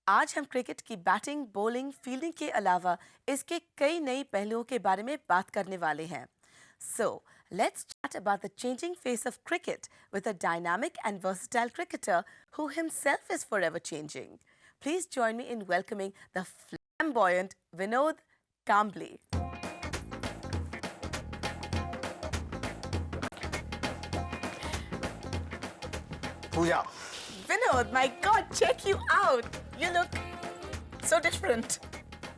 आज हम क्रिकेट की बैटिंग, बॉलिंग, फील्डिंग के अलावा इसके कई नए पहलुओं के बारे में बात करने वाले हैं. So, let's chat about the changing face of cricket with a dynamic and versatile cricketer who himself is forever changing. Please join me in welcoming the flamboyant Vinod Kambli. Pooja. Vinod, my God, check you out. You look so different.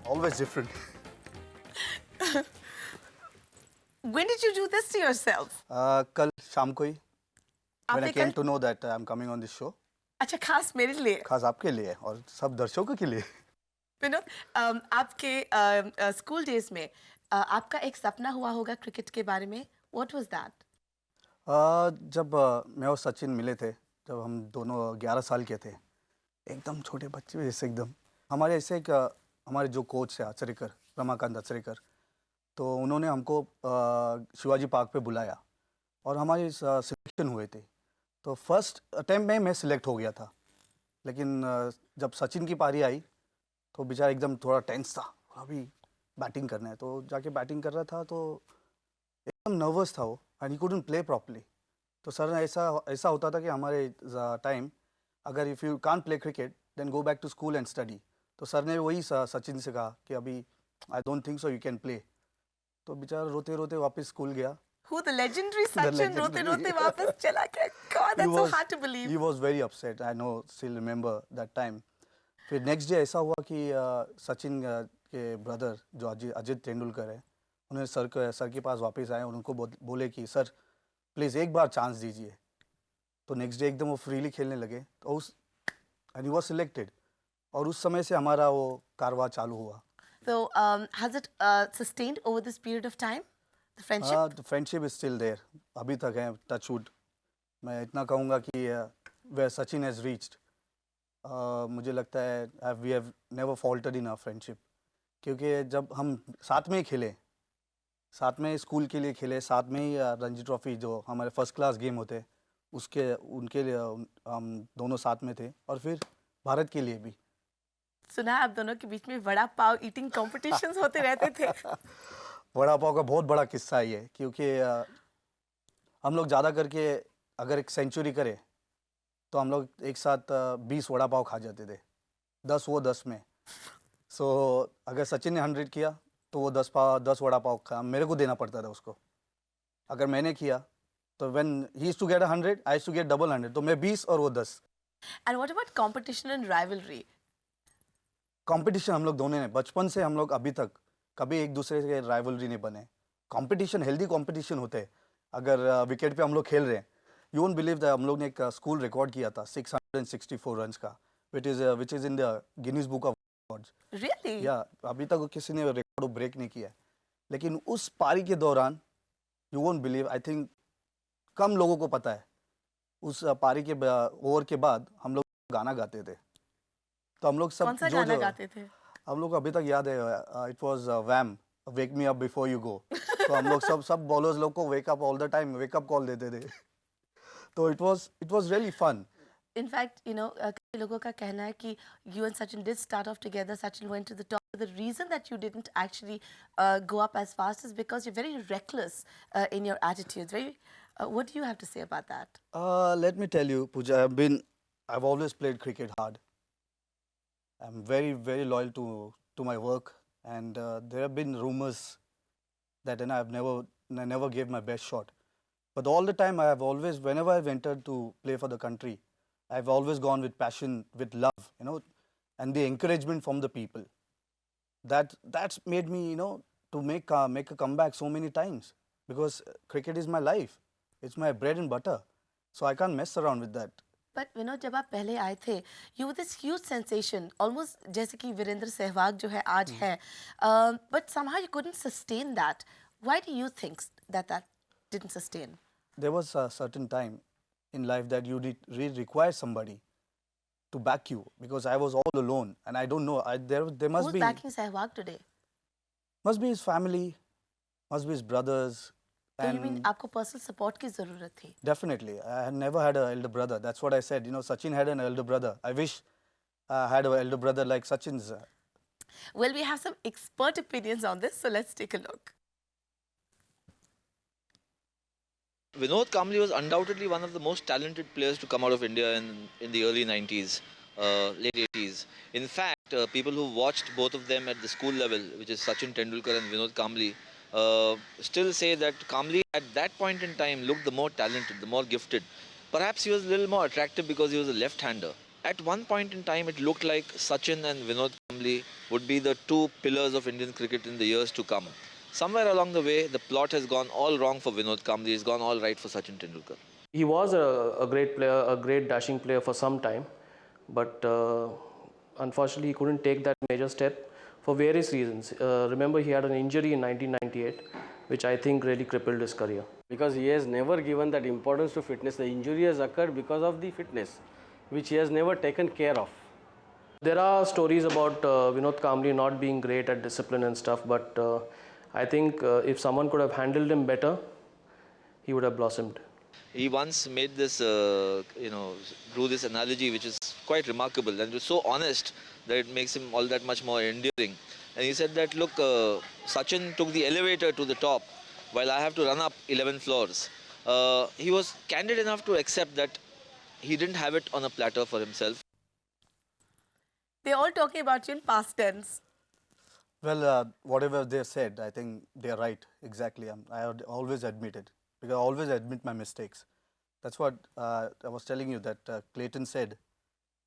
Always different. When did you do this to yourself? कल शाम को ही when I आपने came कल to know that I'm coming on this show, अच्छा खास मेरे लिए खास आपके लिए और सब दर्शकों के लिए। विनोद आपके स्कूल डेज में आपका एक सपना हुआ होगा क्रिकेट के बारे में. What was that? जब मैं और सचिन मिले थे, जब हम दोनों 11 साल के थे, एकदम छोटे बच्चे जैसे एकदम हमारे ऐसे एक हमारे जो कोच है आचरेकर, रमाकांत आचरेकर, तो उन्होंने हमको शिवाजी पार्क पे बुलाया और हमारी सिलेक्शन हुए थे. तो फर्स्ट अटेम्प्ट में मैं सिलेक्ट हो गया था, लेकिन जब सचिन की पारी आई तो बेचारा एकदम थोड़ा टेंस था, अभी बैटिंग करना है. तो जाके बैटिंग कर रहा था तो एकदम नर्वस था वो, and he couldn't play properly. तो सर ने ऐसा ऐसा होता था कि हमारे टाइम अगर if you can't play cricket then go back to school and study. तो सर ने वही सचिन से कहा कि अभी I don't think so you can play. तो बेचारा रोते रोते वापस स्कूल गया. Who the legendary The Sachin रोते legendary. रोते वापस चला गया. God that's so hard to he believe. was very upset. I know, still remember that time. फिर नेक्स्ट डे ऐसा हुआ कि सचिन के ब्रदर जो अजित तेंदुलकर है, उन्होंने सर के पास वापस आए और उनको बोले कि सर प्लीज़ एक बार चांस दीजिए. तो नेक्स्ट डे एकदम वो फ्रीली खेलने लगे. तो उस एंड ही वाज सिलेक्टेड और उस समय से हमारा वो कारवां चालू हुआ. So has it sustained over this period of time? The friendship? The friendship is still there, अभी तक है. टच वुड मैं इतना कहूँगा कि वे सचिन हैज़ रीच्ड, मुझे लगता है we have never faltered in our friendship. क्योंकि जब हम साथ में ही खेले, साथ में स्कूल के लिए खेले, साथ में ही रणजी ट्रॉफी जो हमारे फर्स्ट क्लास गेम होते उसके उनके लिए हम दोनों साथ में थे, और फिर भारत के लिए भी. सुना है आप दोनों के बीच में वड़ा पाव ईटिंग कॉम्पिटिशन्स होते रहते थे. वड़ा पाव का बहुत बड़ा किस्सा है ये, क्योंकि हम लोग ज़्यादा करके अगर एक सेंचुरी करे तो हम लोग एक साथ 20 वड़ा पाव खा जाते थे, 10 वो 10 में. सो अगर सचिन ने 100 किया तो वो 10 वड़ा पाव खा मेरे को देना पड़ता था उसको. अगर मैंने किया तो when he used to get 100 I used to get double 100, तो मैं 20 और वो 10. And what about competition and rivalry? Competition हम लोग दोनों ने बचपन से, हम लोग अभी तक कभी एक दूसरे के राइवलरी नहीं बने. कंपटीशन हेल्दी कंपटीशन होते हैं. अगर विकेट पे हम लोग खेल रहे हैं, यू वोंट बिलीव दैट हम लोग ने एक स्कूल रिकॉर्ड किया था 664 रन्स का, which is in the Guinness book of records. Really? या अभी तक किसी ने रिकॉर्ड ब्रेक नहीं किया है. लेकिन उस पारी के दौरान you won't believe, I think कम लोगों को पता है, उस पारी के ओवर के बाद हम लोग गाना गाते थे. तो हम लोग सब कौन सा जो गाना जो गाते थे? हम लोग को अभी तक याद है, it was Wham, wake me up before you go. तो हम लोग सब बॉलर्स लोग को wake up all the time, wake up call देते थे. तो it was really fun. In fact, कई लोगों का कहना है कि you and Sachin did start off together. Sachin went to the top. The reason that you didn't actually go up as fast is because you're very reckless in your attitudes. What do you have to say about that? Let me tell you, Pooja, I've always played cricket hard. I'm very, very loyal to my work, and there have been rumors that I never gave my best shot. But all the time, I have always, whenever I've entered to play for the country, I've always gone with passion, with love, and the encouragement from the people. That's made me, to make a comeback so many times, because cricket is my life. It's my bread and butter. So I can't mess around with that. But Vinod, जब आप पहले आए थे, you were this huge sensation, almost जैसे कि वीरेंद्र सहवाग जो है आज है, but somehow you couldn't sustain that. Why do you think that didn't sustain? There was a certain time in life that you really require somebody to back you, because I was all alone, and I don't know. There must Who's be backing Sehwag today? must be his family, must be his brothers, So you mean and आपको personal support की ज़रूरत थी? definitely I had never had an elder brother. That's what I said. Sachin had an elder brother. I wish I had an elder brother like Sachin's. Well, we have some expert opinions on this, so let's take a look. Vinod Kambli was undoubtedly one of the most talented players to come out of India in the early 90s, late 80s. In fact, people who watched both of them at the school level, which is Sachin Tendulkar and Vinod Kambli, still say that Kambli at that point in time looked the more talented, the more gifted. Perhaps he was a little more attractive because he was a left-hander. At one point in time, it looked like Sachin and Vinod Kambli would be the two pillars of Indian cricket in the years to come. Somewhere along the way, the plot has gone all wrong for Vinod Kambli. It's gone all right for Sachin Tendulkar. He was a great player, a great dashing player for some time, but unfortunately he couldn't take that major step for various reasons. Remember, he had an injury in 1998, which I think really crippled his career. Because he has never given that importance to fitness. The injury has occurred because of the fitness, which he has never taken care of. There are stories about Vinod Kambli not being great at discipline and stuff, but I think if someone could have handled him better, he would have blossomed. He once made this, drew this analogy which is quite remarkable and it was so honest that it makes him all that much more endearing. And he said that, look, Sachin took the elevator to the top while I have to run up 11 floors. He was candid enough to accept that he didn't have it on a platter for himself. They're all talking about you in past tense. Well, whatever they said, I think they're right. Exactly. I would always admit it because I always admit my mistakes. That's what I was telling you that Clayton said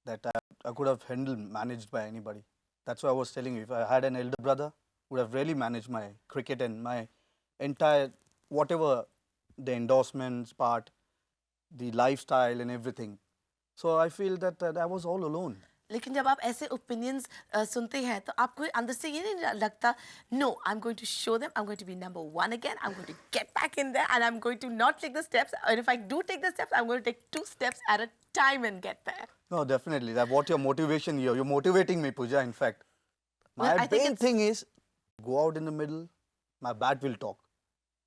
that I could have managed by anybody. That's what I was telling you. If I had an elder brother, would have really managed my cricket and my entire whatever the endorsements part, the lifestyle and everything. So I feel that I was all alone. लेकिन जब आप ऐसे opinions सुनते हैं तो आपको अंदर से ये नहीं लगता no I am going to show them I am going to be number 1 again I am going to get back in there and I am going to not take the steps और if I do take the steps I am going to take 2 steps at a time and get there. No, definitely. That what your motivation here. You're motivating me, Pooja. In fact, my Well, I think main thing is go out in the middle. My bat will talk.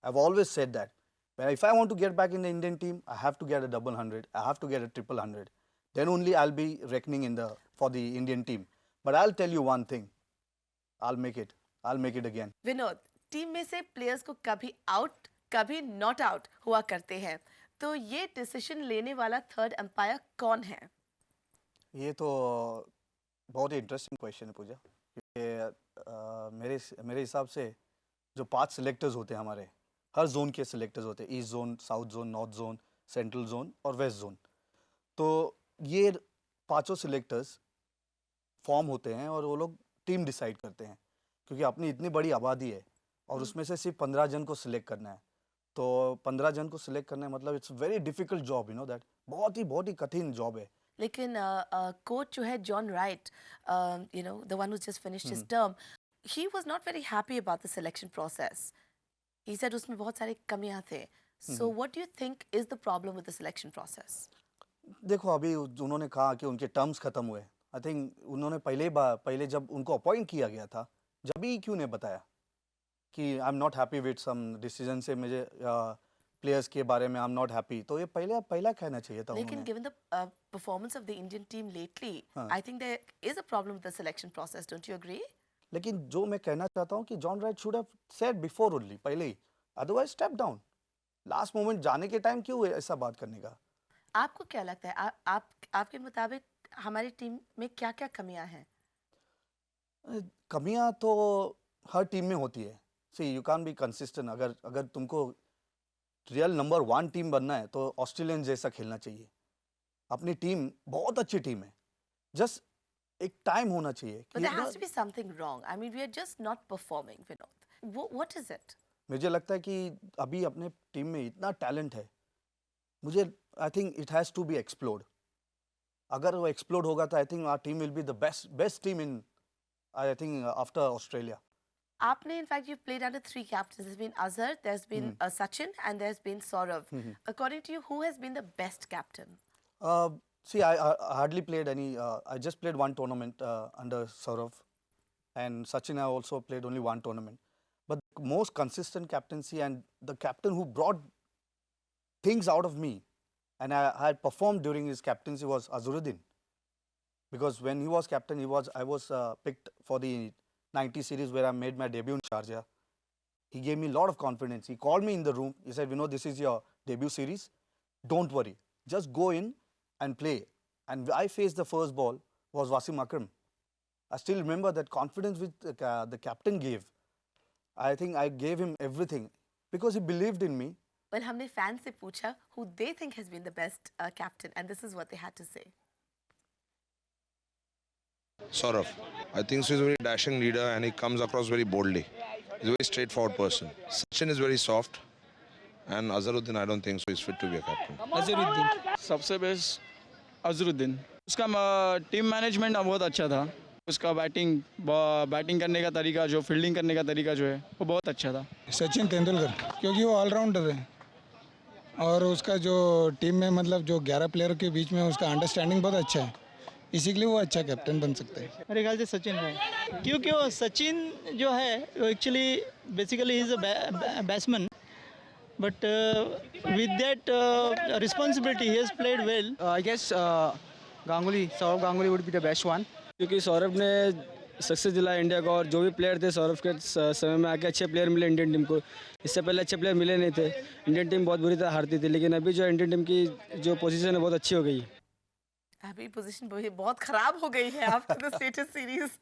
I've always said that. But if I want to get back in the Indian team, I have to get a double hundred. I have to get a triple hundred. Then only I'll be reckoning for the Indian team. But I'll tell you one thing. I'll make it. I'll make it again. Vinod, team में से players को कभी out कभी not out हुआ करते हैं, तो ये डिसीजन लेने वाला थर्ड अंपायर कौन है? ये तो बहुत ही इंटरेस्टिंग क्वेश्चन है पूजा, क्योंकि मेरे हिसाब से जो 5 सिलेक्टर्स होते हैं हमारे, हर जोन के सिलेक्टर्स होते हैं, east zone, south zone, north zone, central zone और वेस्ट जोन. तो ये 5 सिलेक्टर्स फॉर्म होते हैं और वो लोग टीम डिसाइड करते हैं, क्योंकि अपनी इतनी बड़ी आबादी है और उसमें से सिर्फ 15 जन को सिलेक्ट करना है. तो 15 जन को सिलेक्ट करना है मतलब it's very difficult job, you know that. बहुत ही कठिन जॉब है. लेकिन कोच जो है John Wright, you know the one who just finished his term, he was not very happy about the selection process. He said उसमें बहुत सारे कमियां थे. So what do you think is the problem with the selection process? देखो, अभी उन्होंने कहा कि उनके टर्म्स खत्म हुए. आई थिंक उन्होंने पहले जब उनको अपॉइंट किया गया था, जब भी क्यों नहीं बताया कि I am not happy with some decision से, मुझे प्लेयर्स के बारे में आई एम नॉट हैप्पी, तो ये पहला कहना चाहिए था लेकिन उन्होंने. Given the performance of the Indian team lately, I think there is a problem with the selection process. Don't you agree? लेकिन जो मैं कहना चाहता हूँ कि John Wright should have said before only, पहले ही. Otherwise step down. Last moment जाने के टाइम क्यों ऐसा बात करने का? आपको क्या लगता है, आपके मुताबिक हमारी टीम में क्या-क्या कमियां हैं? कमियां तो हर टीम में होती है. सी यू कैन बी कंसिस्टेंट. अगर तुमको रियल नंबर 1 टीम बनना है तो ऑस्ट्रेलियन जैसा खेलना चाहिए. अपनी टीम बहुत अच्छी टीम है, जस्ट एक टाइम होना चाहिए But there has to be something wrong. I mean, we are just not performing, Vinod. What is it? मुझे लगता है कि अभी अपने टीम में इतना टैलेंट है, मुझे I think it has to be explored. अगर वो एक्सप्लोर्ड होगा तो I think our team will be the best team in, I think after Australia. आपने in fact you've played under 3 captains. There's been Azhar, there's been Sachin, and there's been Saurav. According to you, who has been the best captain? See, I hardly played any. I just played one tournament under Saurav, and Sachin I also played only one tournament. But the most consistent captaincy and the captain who brought things out of me, and I had performed during his captaincy was Azharuddin. because when he was captain, I was picked for the 90 series where I made my debut in Sharjah. He gave me a lot of confidence. He called me in the room. He said, "Vinod, this is your debut series. Don't worry. Just go in and play." And I faced the first ball was Wasim Akram. I still remember that confidence which the captain gave. I think I gave him everything because he believed in me. Well, हमने fans से पूछा who they think has been the best captain, and this is what they had to say. Saurav. I think so he's a very dashing leader and he comes across very boldly. He's a very straightforward person. Sachin is very soft and Azharuddin I don't think so he's fit to be a captain. Azharuddin सबसे best Azharuddin उसका team management बहुत अच्छा था उसका batting करने का तरीका जो फील्डिंग करने का तरीका जो है वो बहुत अच्छा था सचिन तेंदुलकर क्योंकि वो ऑलराउंडर है और उसका जो टीम में मतलब जो 11 प्लेयर के बीच में उसका अंडरस्टैंडिंग बहुत अच्छा है इसी के लिए वो अच्छा कैप्टन बन सकते हैं मेरे ख्याल से सचिन है क्योंकि वो सचिन जो है वो actually basically is a batsman but with that responsibility he has played well I guess Saurav Ganguly would be the best one. क्योंकि सौरभ ने सक्सेस दिलाया इंडिया को और जो भी प्लेयर थे सौरभ के समय में आके अच्छे प्लेयर मिले इंडियन टीम को इससे पहले अच्छे प्लेयर मिले नहीं थे इंडियन टीम बहुत बुरी तरह हारती थी लेकिन अभी जो इंडियन टीम की जो पोजीशन है बहुत अच्छी हो गई है अभी पोजीशन बहुत खराब हो गई है after the status series.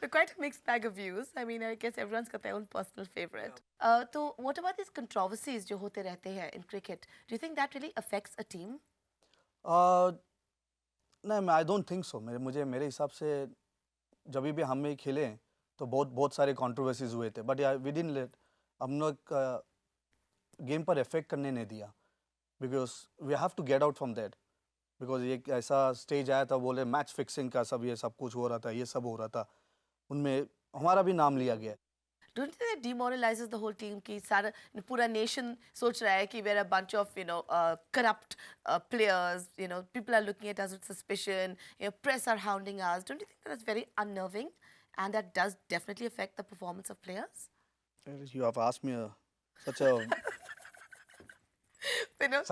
But quite a mixed bag of views. I mean, I guess everyone's got their own personal favorite. So, what about these controversies जो होते रहते हैं in cricket? Do you think that really affects a team? नहीं, आई don't think सो. मेरे हिसाब से जब भी हम में खेले तो बहुत सारे कंट्रोवर्सीज हुए थे बट विद इन लेट हम लोग गेम पर इफेक्ट करने नहीं दिया because we have to get out from that because एक ऐसा स्टेज आया था बोले मैच फिक्सिंग का ये सब कुछ हो रहा था ये सब हो रहा था उनमें हमारा भी नाम लिया गया. Don't you think that demoralizes the whole team? कि सारा पूरा nation सोच रहा है कि we're a bunch of corrupt players. People are looking at us with suspicion. Press are hounding us. Don't you think that's very unnerving, and that does definitely affect the performance of players? You have asked me such a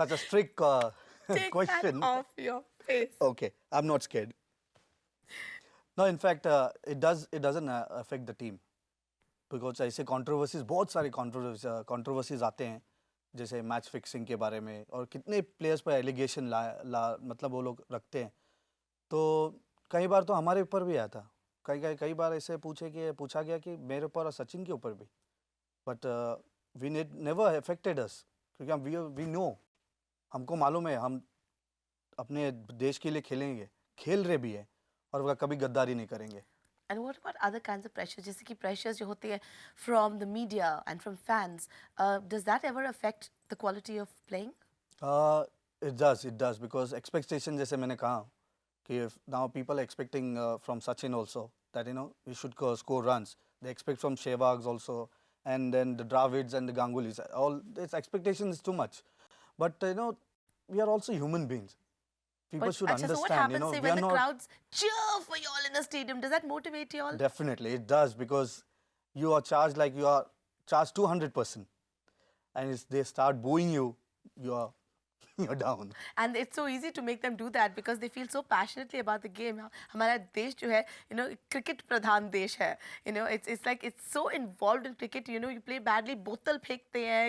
such a strict Take question. that off your face. Okay, I'm not scared. No, in fact, it doesn't affect the team. Because ऐसे controversies बहुत सारे controversies आते हैं जैसे match fixing के बारे में और कितने प्लेयर्स पर एलिगेशन मतलब वो लोग रखते हैं तो कई बार तो हमारे ऊपर भी आया था कई बार ऐसे पूछा गया कि मेरे ऊपर और सचिन के ऊपर भी बट वी नेवर अफेक्टेड अस क्योंकि हम वी नो हमको मालूम है हम अपने देश के लिए खेलेंगे खेल रहे भी हैं और कभी गद्दारी नहीं करेंगे. And what about other kinds of pressures? जैसे कि pressures जो होते हैं from the media and from fans, does that ever affect the quality of playing? It does because expectation जैसे मैंने कहा कि now people are expecting from Sachin also that he should score runs. They expect from Sehwag also and then the Dravids and the Gangulis. All this expectation is too much. But we are also human beings. People should understand. So what happens say when the not, crowds cheer for you all in the stadium? Does that motivate you all? Definitely, it does because you are charged like you are charged 200%, and if they start booing you, you're down. And it's so easy to make them do that because they feel so passionately about the game. हमारा देश जो है, cricket प्रधान देश है. It's like it's so involved in cricket. You play badly, बोतल फेंकते हैं.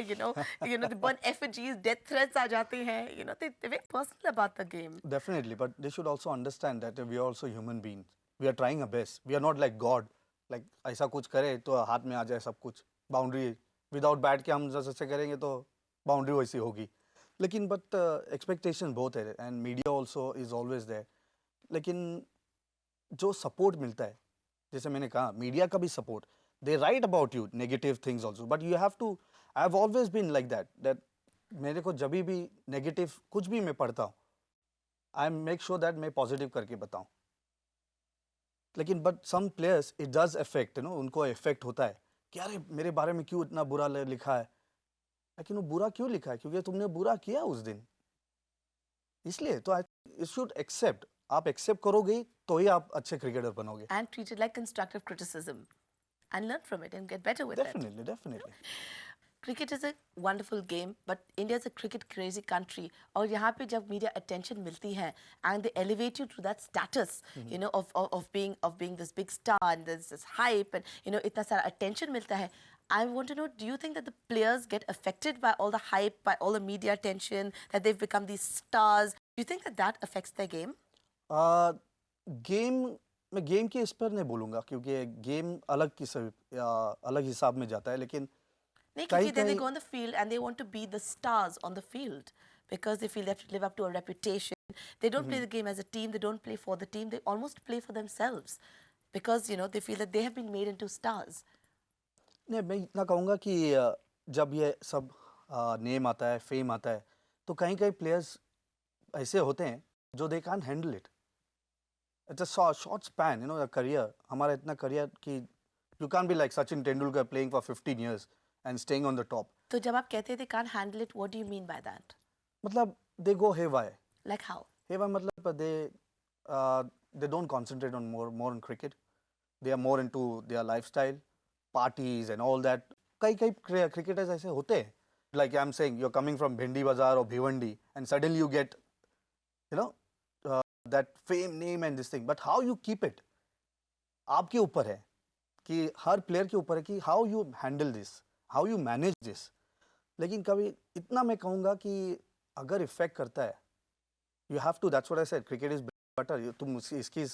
They burn effigies, death threats आ जाते हैं. They're very personal about the game. Definitely, but they should also understand that we are also human beings. We are trying our best. We are not like God. Like ऐसा कुछ करे तो हाथ में आ जाए सब कुछ. Boundary without bat के हम जैसे करेंगे तो boundary वैसी होगी. लेकिन बट एक्सपेक्टेशन बहुत है and media also is always there लेकिन जो सपोर्ट मिलता है जैसे मैंने कहा मीडिया का भी सपोर्ट दे write about you negative things also but you have to I have always been like that मेरे को जब भी नेगेटिव कुछ भी मैं पढ़ता हूँ आई मेक श्योर दैट मैं पॉजिटिव करके बताऊँ लेकिन but some players it does effect उनको इफेक्ट होता है कि अरे मेरे बारे में क्यों इतना बुरा लिखा है लेकिन वो बुरा क्यों लिखा है क्योंकि तुमने बुरा किया उस दिन इसलिए तो आई शुड एक्सेप्ट आप एक्सेप्ट करोगे तो ही आप अच्छे क्रिकेटर बनोगे and treat it like constructive criticism and learn from it and get better with definitely it. Definitely. cricket is a wonderful game, but India is a cricket crazy country. और यहाँ पे जब media attention मिलती है, and they elevate you to that status, you know, of being this big star and there's this hype and you know इतना सारा attention मिलता है. I want to know, do you think that the players get affected by all the hype, by all the media attention, that they've become these stars? Do you think that that affects their game? Game मैं game के इस पर नहीं बोलूँगा क्योंकि game अलग हिसाब में जाता है लेकिन नहीं, क्योंकि then they go on the field and they want to be the stars on the field because they feel they have to live up to a reputation. They don't play the game as a team. They don't play for the team. They almost play for themselves because you know they feel that they have been made into stars. नहीं मैं इतना कहूँगा कि जब ये सब name आता है फेम आता है तो कहीं कहीं प्लेयर्स ऐसे होते हैं जो they can handle it. It's a short span you know career. हमारा इतना करियर कि you can be like Sachin Tendulkar playing for 15 years and staying on the top. तो जब आप कहते हैं they can't handle it, what do you mean by that? मतलब they go haywire. Like how? Haywire मतलब they don't concentrate on more on cricket. They are more into their lifestyle, parties and all that. कई cricketers ऐसे होते हैं. Like I'm saying, you're coming from Bhendi Bazaar or Bhiwandi and suddenly you get, you know, that fame, name and this thing. But how you keep it, आपके ऊपर है कि हर player के ऊपर है कि how you handle this, how you manage this. लेकिन कभी इतना मैं कहूँगा कि अगर इफेक्ट करता है, you have to, that's what I said, cricket is better. तुम इसकी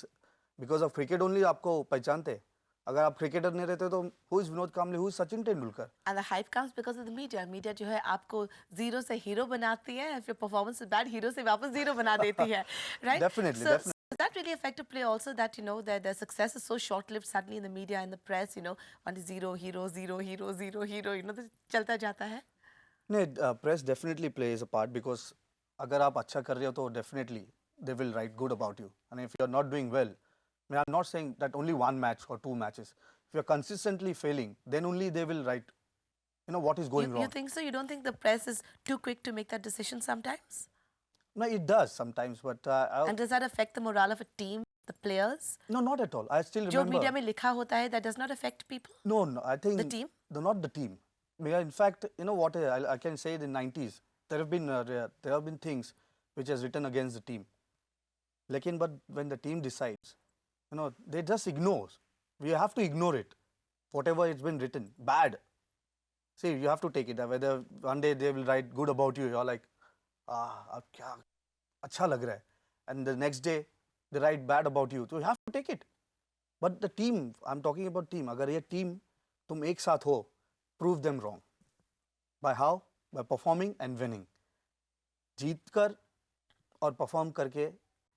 because of cricket only आपको पहचानते हैं. अगर आप क्रिकेटर नहीं रहते तो who is Vinod Kamble, who is Sachin Tendulkar. And the hype comes because of the media. Media जो है आपको जीरो से हीरो बनाती है. If your performance is bad, hero से वापस जीरो बना देती है, right? Definitely, So, definitely. does that really affect a player also that you know that their success is so short-lived suddenly in the media and the press, you know, one is zero hero, zero hero, zero hero, you know, तो चलता जाता है. नहीं, press definitely plays a part because अगर आप अच्छा कर रहे हो तो definitely they will write good about you. And if you are not doing well, I mean, I'm not saying that only one match or two matches. If you're consistently failing, then only they will write, you know, what is going wrong. You think so? You don't think the press is too quick to make that decision sometimes? No, it does sometimes, but And does that affect the morale of a team, the players? no, not at all. I still जो remember. Media में लिखा होता है, that does not affect people? No, I think The team? not the team. Because in fact, you know what I can say in the 90s, there have been things which has written against the team. But when the team decides, you know, they just ignore. We have to ignore it. Whatever it's been written, bad. See, you have to take it. Whether one day they will write good about you, you're like, अब क्या अच्छा लग रहा है. And the next day they write bad about you. So you have to take it. But the team, I'm talking about team. अगर ये team तुम एक साथ हो, prove them wrong. By how? By performing and winning. जीत कर और perform करके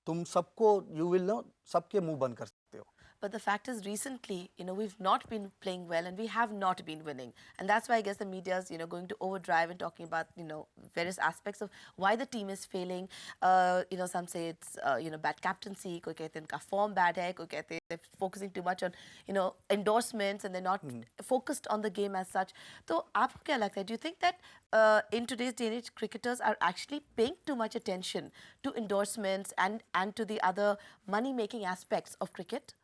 तुम सबको you will know सबके मुंह बंद कर सकते हो. But the fact is, recently, you know, we've not been playing well and we have not been winning. And that's why I guess the media is, you know, going to overdrive and talking about, you know, various aspects of why the team is failing. You know, some say it's, you know, bad captaincy, कोई कहते हैं उनका form bad है, कोई कहते हैं they're focusing too much on, you know, endorsements and they're not focused on the game as such. तो आपको क्या लगता है? Do you think that in today's day and age, cricketers are actually paying too much attention to endorsements and to the other money-making aspects of cricket?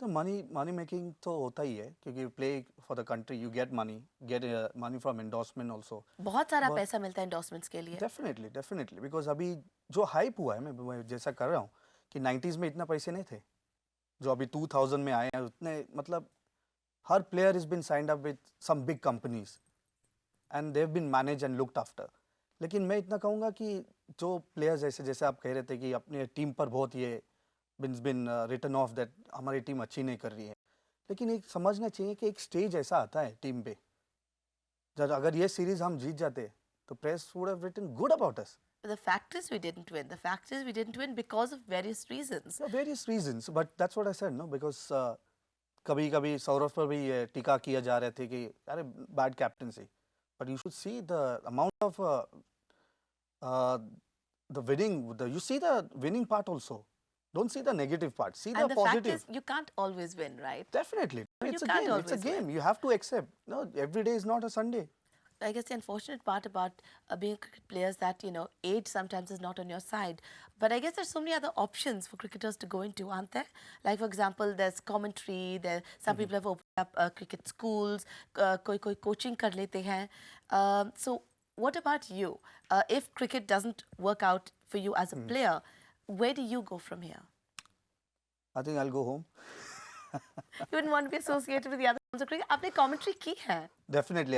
तो money making तो होता ही है क्योंकि play for the country you get money from endorsement also. बहुत सारा पैसा मिलता है एंडोर्समेंट्स के लिए. डेफिनेटली बिकॉज अभी जो हाइप हुआ है मैं जैसा कर रहा हूँ कि 90s में इतना पैसे नहीं थे जो अभी 2000 में आए हैं उतने. मतलब हर player is been signed up with some big companies and they have been manage and looked after. लेकिन मैं इतना कहूँगा कि जो प्लेयर्स जैसे आप कह रहे थे कि अपने टीम पर बहुत ये been written off that हमारी टीम अच्छी नहीं कर रही है. लेकिन एक समझना चाहिए कि एक स्टेज ऐसा आता है टीम पे जब अगर ये सीरीज हम जीत जाते तो press would have written good about us. The fact is we didn't win. The fact is we didn't win because of various reasons. Various reasons, but that's what I said, no, because कभी-कभी सौरभ पर भी टीका किया जा रहे थे कि अरे bad captaincy, but you should see the amount of the winning, you see the winning part also. Don't see the negative part. See and the fact positive. is you can't always win, right? Definitely. But It's you a can't game. It's a always win. game. You have to accept. No, every day is not a Sunday. I guess the unfortunate part about being a cricket player is that, you know, age sometimes is not on your side. But I guess there's so many other options for cricketers to go into, aren't there? Like, for example, there's commentary. Some people have opened up cricket schools. कोई coaching कर लेते हैं. So, what about you? If cricket doesn't work out for you as a player, where do you go from here? I think I'll go home. You wouldn't want to be associated with the other forms of cricket. आपने commentary की है? Definitely.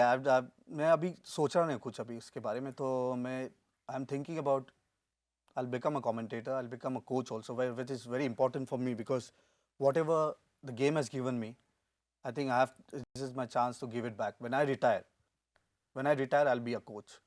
मैं अभी सोच रहा नहीं कुछ अभी इसके बारे में, तो मैं I'm thinking about I'll become a commentator, I'll become a coach also, which is very important for me because whatever the game has given me, I think this is my chance to give it back. When I retire, I'll be a coach.